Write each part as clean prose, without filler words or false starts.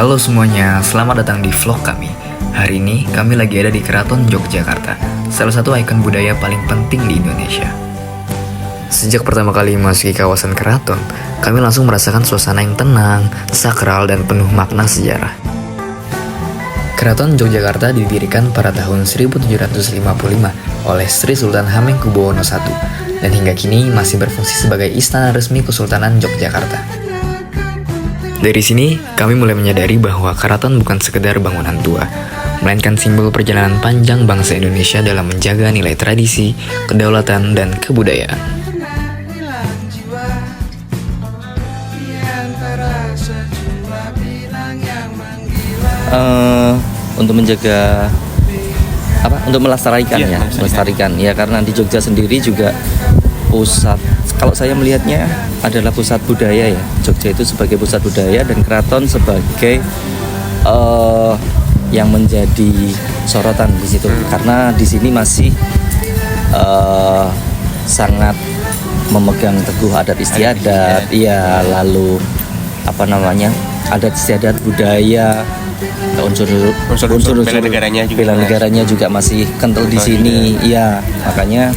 Halo semuanya, selamat datang di vlog kami. Hari ini kami lagi ada di Keraton Yogyakarta, salah satu ikon budaya paling penting di Indonesia. Sejak pertama kali memasuki kawasan keraton, kami langsung merasakan suasana yang tenang, sakral, dan penuh makna sejarah. Keraton Yogyakarta didirikan pada tahun 1755 oleh Sri Sultan Hamengkubuwono I dan hingga kini masih berfungsi sebagai istana resmi Kesultanan Yogyakarta. Dari sini, kami mulai menyadari bahwa keraton bukan sekedar bangunan tua, melainkan simbol perjalanan panjang bangsa Indonesia dalam menjaga nilai tradisi, kedaulatan, dan kebudayaan. Untuk menjaga untuk melestarikan melestarikan ya, karena di Jogja sendiri juga pusat, kalau saya melihatnya adalah pusat budaya ya. Jogja itu sebagai pusat budaya dan keraton sebagai yang menjadi sorotan di situ, karena di sini masih sangat memegang teguh adat istiadat, ya, lalu adat istiadat budaya, unsur bela negaranya juga masih kental di sini, ya, makanya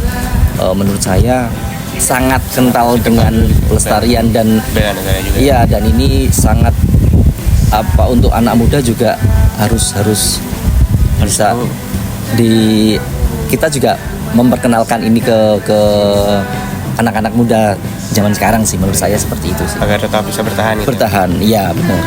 menurut saya sangat kental dengan pelestarian dan iya, dan ini sangat untuk anak muda juga harus bisa kita juga memperkenalkan ini ke anak-anak muda zaman sekarang sih, menurut saya seperti itu sih. Agar tetap bisa bertahan. Bertahan, iya benar.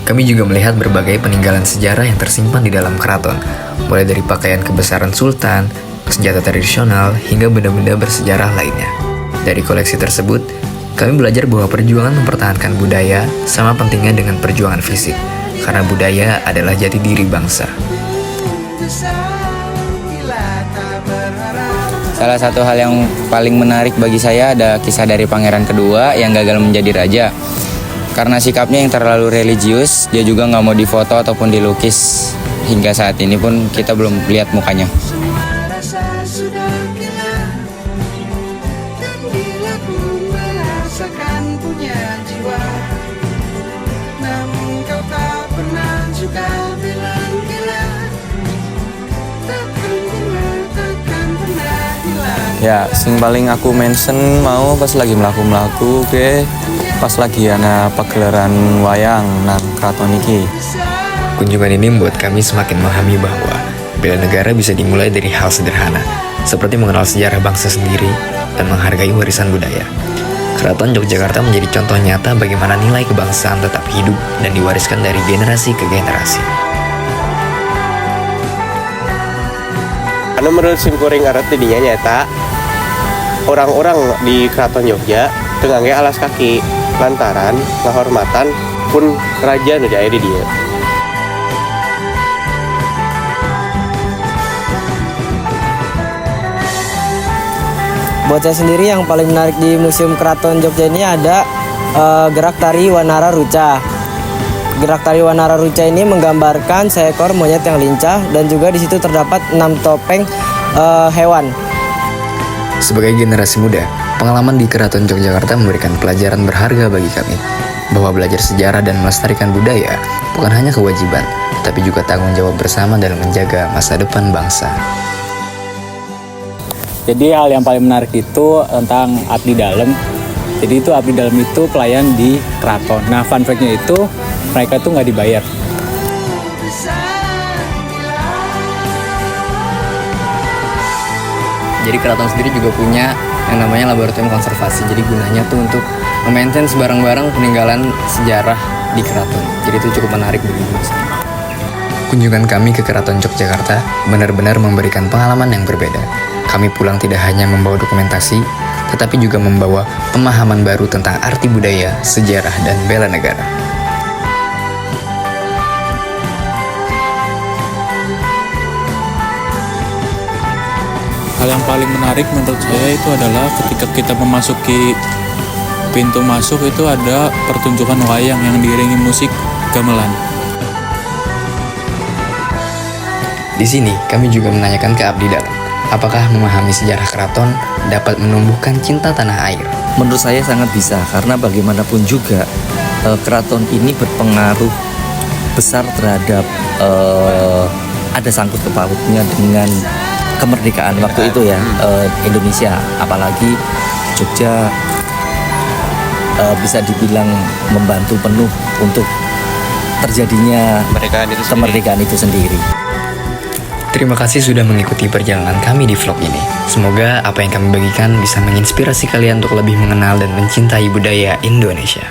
Kami juga melihat berbagai peninggalan sejarah yang tersimpan di dalam keraton, mulai dari pakaian kebesaran sultan, senjata tradisional, hingga benda-benda bersejarah lainnya. Dari koleksi tersebut, kami belajar bahwa perjuangan mempertahankan budaya sama pentingnya dengan perjuangan fisik, karena budaya adalah jati diri bangsa. Salah satu hal yang paling menarik bagi saya ada kisah dari pangeran kedua yang gagal menjadi raja. Karena sikapnya yang terlalu religius, dia juga nggak mau difoto ataupun dilukis. Hingga saat ini pun kita belum lihat mukanya. Ya, sing paling aku mention mau pas lagi melaku pas lagi ana pagelaran wayang nang keraton iki. Kunjungan ini membuat kami semakin memahami bahwa bela negara bisa dimulai dari hal sederhana, seperti mengenal sejarah bangsa sendiri dan menghargai warisan budaya. Keraton Yogyakarta menjadi contoh nyata bagaimana nilai kebangsaan tetap hidup dan diwariskan dari generasi ke generasi. Karena menurut simkuring arat didinya nyata, orang-orang di Keraton Jogja tengangge alas kaki lantaran kehormatan pun raja nu aya di dia. Buat saya sendiri yang paling menarik di Museum Keraton Jogja ini ada gerak tari Wanara Ruca. Gerak tari Wanara Ruca ini menggambarkan seekor monyet yang lincah dan juga di situ terdapat 6 topeng hewan. Sebagai generasi muda, pengalaman di Keraton Yogyakarta memberikan pelajaran berharga bagi kami, bahwa belajar sejarah dan melestarikan budaya bukan hanya kewajiban, tetapi juga tanggung jawab bersama dalam menjaga masa depan bangsa. Jadi hal yang paling menarik itu tentang abdi dalam. Jadi itu abdi dalam itu pelayan di keraton. Nah, fun fact-nya itu mereka tuh nggak dibayar. Jadi keraton sendiri juga punya yang namanya laboratorium konservasi. Jadi gunanya tuh untuk memaintain barang-barang peninggalan sejarah di keraton. Jadi itu cukup menarik bagi saya. Kunjungan kami ke Keraton Yogyakarta benar-benar memberikan pengalaman yang berbeda. Kami pulang tidak hanya membawa dokumentasi, tetapi juga membawa pemahaman baru tentang arti budaya, sejarah, dan bela negara. Hal yang paling menarik menurut saya itu adalah ketika kita memasuki pintu masuk itu ada pertunjukan wayang yang diiringi musik gamelan. Di sini kami juga menanyakan ke abdi dalam, apakah memahami sejarah keraton dapat menumbuhkan cinta tanah air? Menurut saya sangat bisa, karena bagaimanapun juga keraton ini berpengaruh besar terhadap ada sangkut pautnya dengan kemerdekaan waktu itu ya, Indonesia, apalagi Jogja bisa dibilang membantu penuh untuk terjadinya kemerdekaan itu sendiri. Terima kasih sudah mengikuti perjalanan kami di vlog ini. Semoga apa yang kami bagikan bisa menginspirasi kalian untuk lebih mengenal dan mencintai budaya Indonesia.